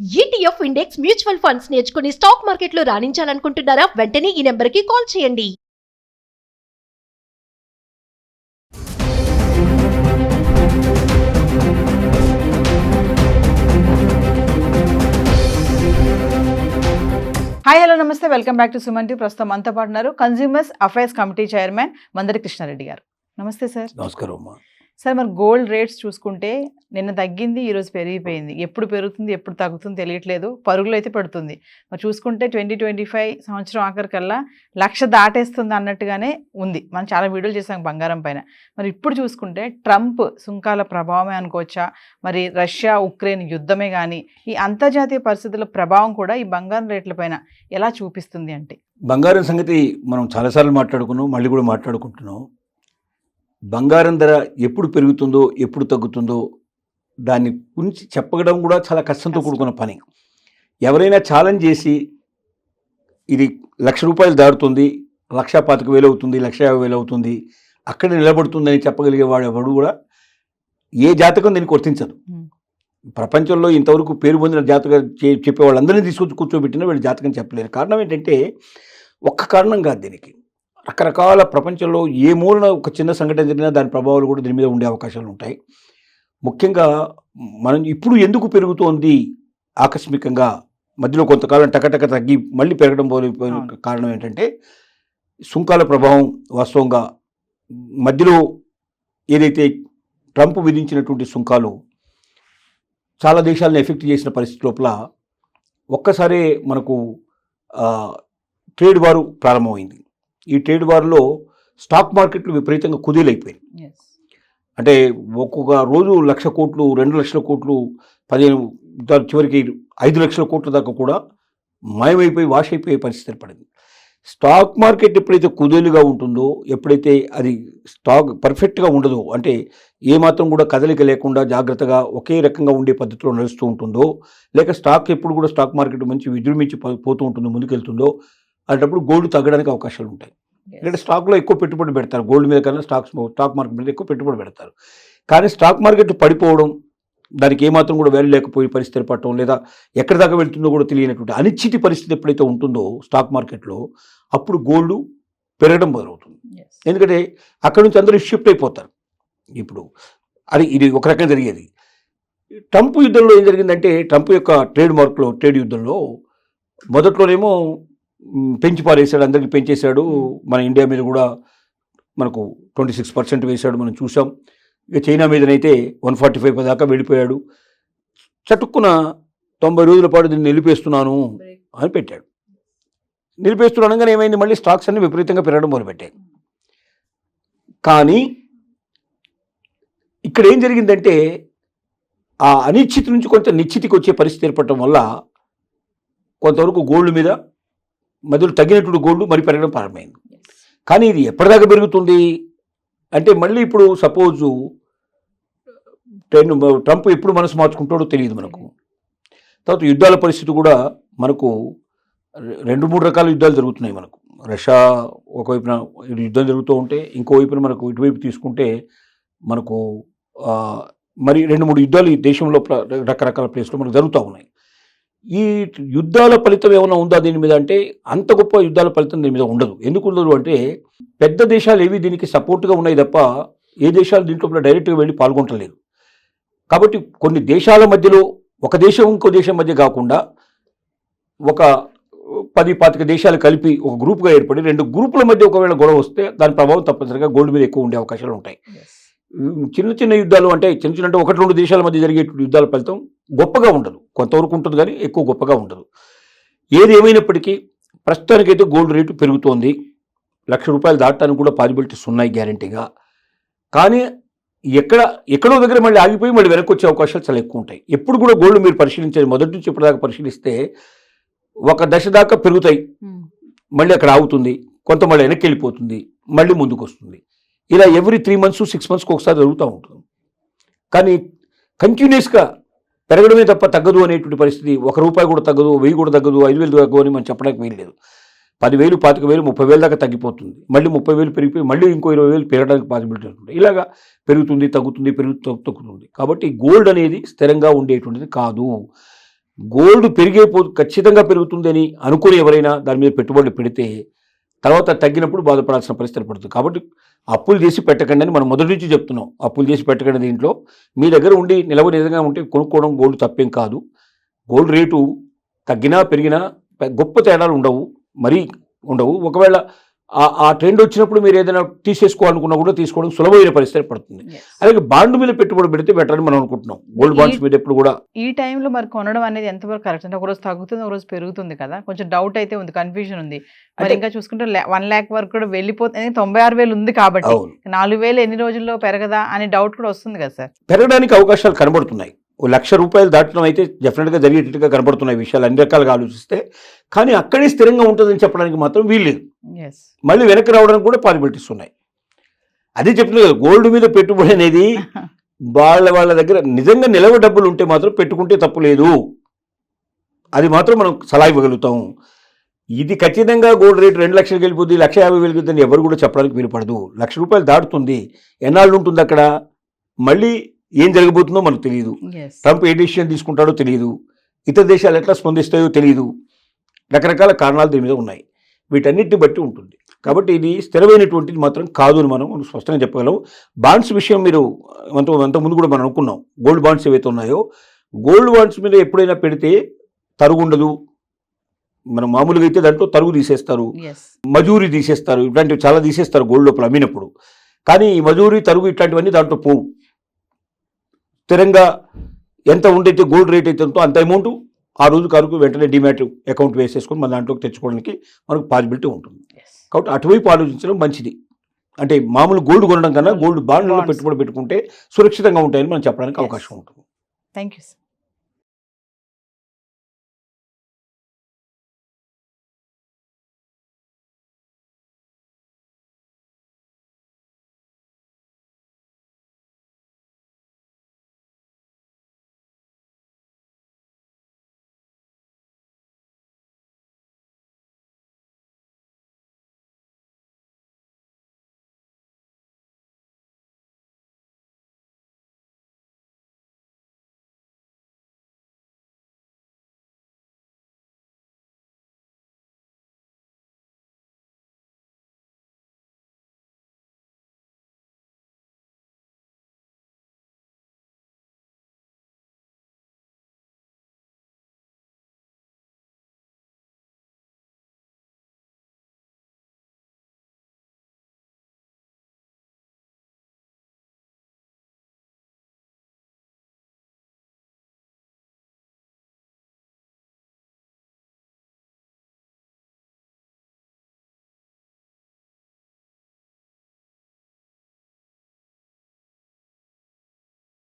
ETF index mutual funds నేర్చుకుని stock మార్కెట్లో రాణించాలనుకుంటున్నారా? వెంటనే ఈ నెంబర్కి కాల్ చేయండి. హాయ్ హలో నమస్తే, welcome back to Suman TV. ప్రస్తుతం మనతో పాటు ఉన్నారు consumers affairs committee chairman Mandari Krishna Reddy garu. నమస్తే సార్. నమస్కారం అమ్మా. సార్, మరి గోల్డ్ రేట్స్ చూసుకుంటే నిన్న తగ్గింది, ఈరోజు పెరిగిపోయింది. ఎప్పుడు పెరుగుతుంది ఎప్పుడు తగ్గుతుంది తెలియట్లేదు, పరుగులు అయితే పెడుతుంది. మరి చూసుకుంటే 2025 సంవత్సరం ఆఖరికల్లా 1,00,000 దాటేస్తుంది అన్నట్టుగానే ఉంది. మనం చాలా వీడియోలు చేసాం బంగారం పైన. మరి ఇప్పుడు చూసుకుంటే ట్రంప్ సుంకాల ప్రభావమే అనుకోవచ్చా, మరి రష్యా ఉక్రెయిన్ యుద్ధమే కానీ ఈ అంతర్జాతీయ పరిస్థితుల ప్రభావం కూడా ఈ బంగారం రేట్ల పైన ఎలా చూపిస్తుంది అంటే? బంగారం సంగతి మనం చాలాసార్లు మాట్లాడుకున్నాం, మళ్ళీ కూడా మాట్లాడుకుంటున్నాం. బంగారం ధర ఎప్పుడు పెరుగుతుందో ఎప్పుడు తగ్గుతుందో దాన్ని గురించి చెప్పడం కూడా చాలా కష్టంతో కూడుకున్న పని. ఎవరైనా ఛాలెంజ్ చేసి ఇది 1,00,000 రూపాయలు దాటుతుంది, 1,25,000 అవుతుంది, 1,50,000 అవుతుంది, అక్కడ నిలబడుతుందని చెప్పగలిగే వాడు ఎవడు కూడా ఏ జాతకం దీన్ని వర్తించదు. ప్రపంచంలో ఇంతవరకు పేరు పొందిన జాతకం చెప్పే వాళ్ళందరినీ తీసుకొచ్చి కూర్చోబెట్టినా వీళ్ళు జాతకం చెప్పలేరు. కారణం ఏంటంటే ఒక్క కారణం కాదు దీనికి. రకరకాల ప్రపంచంలో ఏ మూలన ఒక చిన్న సంఘటన జరిగినా దాని ప్రభావాలు కూడా దీని మీద ఉండే అవకాశాలు ఉంటాయి. ముఖ్యంగా మనం ఇప్పుడు ఎందుకు పెరుగుతోంది ఆకస్మికంగా, మధ్యలో కొంతకాలం టకటక తగ్గి మళ్ళీ పెరగడం పోలిపోయిన కారణం ఏంటంటే సుంకాల ప్రభావం. వాస్తవంగా మధ్యలో ఏదైతే ట్రంప్ విధించినటువంటి సుంకాలు చాలా దేశాలను ఎఫెక్ట్ చేసిన పరిస్థితి లోపల ఒక్కసారే మనకు ట్రేడ్ వారు ప్రారంభమైంది. ఈ ట్రేడ్ వార్లో స్టాక్ మార్కెట్లు విపరీతంగా కుదేలైపోయాయి. అంటే ఒక్కొక్క రోజు 1,00,000 కోట్లు, 2,00,000 కోట్లు, 15 చివరికి 5,00,000 కోట్ల దాకా కూడా మాయమైపోయి వాష్ అయిపోయే పరిస్థితి ఏర్పడింది. స్టాక్ మార్కెట్ ఎప్పుడైతే కుదేలుగా ఉంటుందో, ఎప్పుడైతే అది స్టాక్ పర్ఫెక్ట్గా ఉండదో, అంటే ఏమాత్రం కూడా కదలిక లేకుండా జాగ్రత్తగా ఒకే రకంగా ఉండే పద్ధతిలో నడుస్తూ ఉంటుందో, లేక స్టాక్ ఎప్పుడు కూడా స్టాక్ మార్కెట్ మంచి విజృంభించి పోతూ ఉంటుందో, ముందుకెళ్తుందో, అలాంటప్పుడు గోల్డ్ తగ్గడానికి అవకాశాలు ఉంటాయి. ఎందుకంటే స్టాక్లో ఎక్కువ పెట్టుబడి పెడతారు, గోల్డ్ మీద కన్నా స్టాక్ మార్కెట్ మీద ఎక్కువ పెట్టుబడి పెడతారు. కానీ స్టాక్ మార్కెట్ పడిపోవడం, దానికి ఏమాత్రం కూడా వాల్యూ లేకపోయే పరిస్థితి ఏర్పడటం, లేదా ఎక్కడి దాకా వెళ్తుందో కూడా తెలియనటువంటి అనిశ్చితి పరిస్థితి ఎప్పుడైతే ఉంటుందో స్టాక్ మార్కెట్లో, అప్పుడు గోల్డ్ పెరగడం మొదలవుతుంది. ఎందుకంటే అక్కడి నుంచి అందరూ షిఫ్ట్ అయిపోతారు. ఇప్పుడు ఇది ఒక రకంగా జరిగేది. ట్రంప్ యుద్ధంలో ఏం జరిగిందంటే, ట్రంప్ యొక్క ట్రేడ్ యుద్ధంలో మొదట్లోనేమో పెంచి పారేసాడు, అందరికీ పెంచేశాడు. మన ఇండియా మీద కూడా మనకు 26% వేశాడు, మనం చూసాం. ఇక చైనా మీదనైతే 145 దాకా వెళ్ళిపోయాడు. చటుక్కున 90 రోజుల పాటు దీన్ని నిలిపేస్తున్నాను అని పెట్టాడు. నిలిపేస్తున్నానగానే ఏమైంది, మళ్ళీ స్టాక్స్ అన్ని విపరీతంగా పెరగడం మొదలుపెట్టాయి. కానీ ఇక్కడ ఏం జరిగిందంటే, ఆ అనిశ్చితి నుంచి కొంత నిశ్చితికి వచ్చే పరిస్థితి ఏర్పడటం వల్ల కొంతవరకు గోల్డ్ మీద మధ్యలో తగ్గినటువంటి గోల్డ్ మరి పెరగడం ప్రారంభమైంది. కానీ ఇది ఎప్పటిదాకా పెరుగుతుంది అంటే, మళ్ళీ ఇప్పుడు సపోజు ట్రంప్ ఎప్పుడు మనసు మార్చుకుంటాడో తెలియదు మనకు. తర్వాత యుద్ధాల పరిస్థితి కూడా మనకు 2-3 రకాల యుద్ధాలు జరుగుతున్నాయి మనకు. రష్యా ఒకవైపున యుద్ధం జరుగుతూ ఉంటే, ఇంకోవైపున మనకు ఇటువైపు తీసుకుంటే మనకు మరి 2-3 యుద్ధాలు ఈ దేశంలో రకరకాల ప్లేస్లో మనకు జరుగుతూ ఉన్నాయి. ఈ యుద్ధాల ఫలితం ఏమైనా ఉందా దీని మీద అంటే, అంత గొప్ప యుద్ధాల ఫలితం దీని మీద ఉండదు. ఎందుకు ఉండదు అంటే, పెద్ద దేశాలు ఏవి దీనికి సపోర్ట్గా ఉన్నాయి తప్ప ఏ దేశాలు దీంట్లో డైరెక్ట్గా వెళ్ళి పాల్గొంటలేదు. కాబట్టి కొన్ని దేశాల మధ్యలో, ఒక దేశం ఇంకో దేశం మధ్య కాకుండా ఒక 10-25 దేశాలు కలిపి ఒక గ్రూప్గా ఏర్పడి 2 గ్రూపుల మధ్య ఒకవేళ గొడవ వస్తే దాని ప్రభావం తప్పనిసరిగా గోల్డ్ మీద ఎక్కువ ఉండే అవకాశాలు ఉంటాయి. చిన్న యుద్ధాలు అంటే చిన్న 1-2 దేశాల మధ్య జరిగే యుద్ధాల ఫలితం గొప్పగా ఉండదు, కొంతవరకు ఉంటుంది కానీ ఎక్కువ గొప్పగా ఉండదు. ఏది ఏమైనప్పటికీ ప్రస్తుతానికైతే గోల్డ్ రేటు పెరుగుతోంది. 1,00,000 రూపాయలు దాటడానికి కూడా పాసిబిలిటీస్ ఉన్నాయి గ్యారంటీగా. కానీ ఎక్కడో దగ్గర మళ్ళీ ఆగిపోయి మళ్ళీ వెనక్కి వచ్చే అవకాశాలు చాలా ఎక్కువ ఉంటాయి. ఎప్పుడు కూడా గోల్డ్ మీరు పరిశీలించేది మొదటి నుంచి ఇప్పటిదాకా పరిశీలిస్తే ఒక దశ దాకా పెరుగుతాయి, మళ్ళీ అక్కడ ఆగుతుంది, కొంత మళ్ళీ వెనక్కి వెళ్ళిపోతుంది, మళ్ళీ ముందుకు వస్తుంది. ఇలా ఎవ్రీ 3 months 6 monthsకి ఒకసారి జరుగుతూ ఉంటుంది. కానీ కంటిన్యూస్గా పెరగడమే తప్ప తగ్గదు అనేటువంటి పరిస్థితి, ₹1 కూడా తగ్గదు, 1000 కూడా తగ్గదు, 5,000 తగ్గదు అని మనం చెప్పడానికి వీల్లేదు. 10,000, 25,000, 30,000 దాకా తగ్గిపోతుంది. మళ్ళీ 30,000 పెరిగిపోయి మళ్ళీ ఇంకో 20,000 పెరగడానికి పాసిబిలిటీ ఉంటుంది. ఇలాగా పెరుగుతుంది, తగ్గుతుంది, తగ్గుతుంది. కాబట్టి గోల్డ్ అనేది స్థిరంగా ఉండేటువంటిది కాదు. గోల్డ్ ఖచ్చితంగా పెరుగుతుందని అనుకుని ఎవరైనా దాని మీద పెట్టుబడులు పెడితే తర్వాత తగ్గినప్పుడు బాధపడాల్సిన పరిస్థితి పడుతుంది. కాబట్టి అప్పులు చేసి పెట్టకండి అని మనం మొదటి నుంచి చెప్తున్నాం. అప్పులు చేసి పెట్టకండి దీంట్లో. మీ దగ్గర ఉండి నిజంగా ఉంటే కొనుక్కోవడం గోల్డ్ తప్పేం కాదు. గోల్డ్ రేటు తగ్గినా పెరిగినా గొప్ప తేడాలు మరీ ఉండవు. ఒకవేళ ఆ ట్రెండ్ వచ్చినప్పుడు మీరు ఏదైనా తీసేసుకోవాలనుకున్నా కూడా తీసుకోవడం సులభమైన పరిస్థితి పడుతుంది. అలాగే బాండ్ మీద పెట్టుబడి పెడితే బెటర్ అని మనం అనుకుంటున్నాం. గోల్డ్ బాండ్స్ మీద ఎప్పుడు కూడా ఈ టైంలో మరి కొనడం అనేది ఎంతవరకు కరెక్ట్? అంటే ఒకరోజు తగ్గుతుంది, ఒకరోజు పెరుగుతుంది కదా, కొంచెం డౌట్ అయితే ఉంది, కన్ఫ్యూజన్ ఉంది. మరి ఇంకా చూసుకుంటే 1 lakh వరకు కూడా వెళ్ళిపోతుంది. 96,000 ఉంది కాబట్టి 4,000 ఎన్ని రోజుల్లో పెరగదా అనే డౌట్ కూడా వస్తుంది కదా సార్. పెరగడానికి అవకాశాలు కనబడుతున్నాయి. ₹1,00,000 దాటడం అయితే డెఫినెట్గా జరిగేటట్టుగా కనబడుతున్నాయి విషయాలు అన్ని రకాలుగా ఆలోచిస్తే. కానీ అక్కడే స్థిరంగా ఉంటుందని చెప్పడానికి మాత్రం వీల్లేదు. మళ్ళీ వెనక్కి రావడానికి కూడా పాసిబిలిటీస్ ఉన్నాయి. అదే చెప్తున్నా కదా, గోల్డ్ మీద పెట్టుబడి అనేది వాళ్ళ దగ్గర నిజంగా నిలవ డబ్బులు ఉంటే మాత్రం పెట్టుకుంటే తప్పు లేదు. అది మాత్రం మనం సలహా ఇవ్వగలుగుతాం. ఇది ఖచ్చితంగా గోల్డ్ రేట్ 2 లక్షలకు వెళ్ళిపోతుంది, 1,50,000 వెళ్ళిపోతుంది ఎవరు కూడా చెప్పడానికి వీలుపడదు. ₹1,00,000 దాటుతుంది, ఎన్నాళ్ళు ఉంటుంది అక్కడ, మళ్ళీ ఏం జరగబోతుందో మనకు తెలియదు. ట్రంప్ ఏ డెసిషన్ తీసుకుంటాడో తెలియదు, ఇతర దేశాలు ఎట్లా స్పందిస్తాయో తెలియదు. రకరకాల కారణాలు దీని మీద ఉన్నాయి. వీటన్నిటిని బట్టి ఉంటుంది. కాబట్టి ఇది స్థిరమైనటువంటిది మాత్రం కాదు అని మనం స్పష్టంగా చెప్పగలం. బాండ్స్ విషయం మీరు అంతకుముందు కూడా మనం అనుకున్నాం. గోల్డ్ బాండ్స్ ఏవైతే ఉన్నాయో, గోల్డ్ బాండ్స్ మీద ఎప్పుడైనా పెడితే తరుగు ఉండదు. మనం మామూలుగా అయితే దాంట్లో తరుగు తీసేస్తారు, మజూరీ తీసేస్తారు, ఇట్లాంటివి చాలా తీసేస్తారు గోల్డ్ లోపల అమ్మినప్పుడు. కానీ ఈ మజూరీ, తరుగు ఇట్లాంటివన్నీ దాంట్లో పోవు. స్థిరంగా ఎంత ఉండైతే గోల్డ్ రేట్ అయితే ఉందో అంత అమౌంట్ ఆ రోజు కారుకు వెంటనే డిమాట్ అకౌంట్ వేసేసుకొని మన దాంట్లోకి తెచ్చుకోవడానికి మనకు పాసిబిలిటీ ఉంటుంది. కాబట్టి అటువైపు ఆలోచించడం మంచిది. అంటే మామూలు గోల్డ్ కొనడం కన్నా గోల్డ్ బాండ్లలో పెట్టుబడి పెట్టుకుంటే సురక్షితంగా ఉంటాయని మనం చెప్పడానికి అవకాశం ఉంటుంది. Thank you.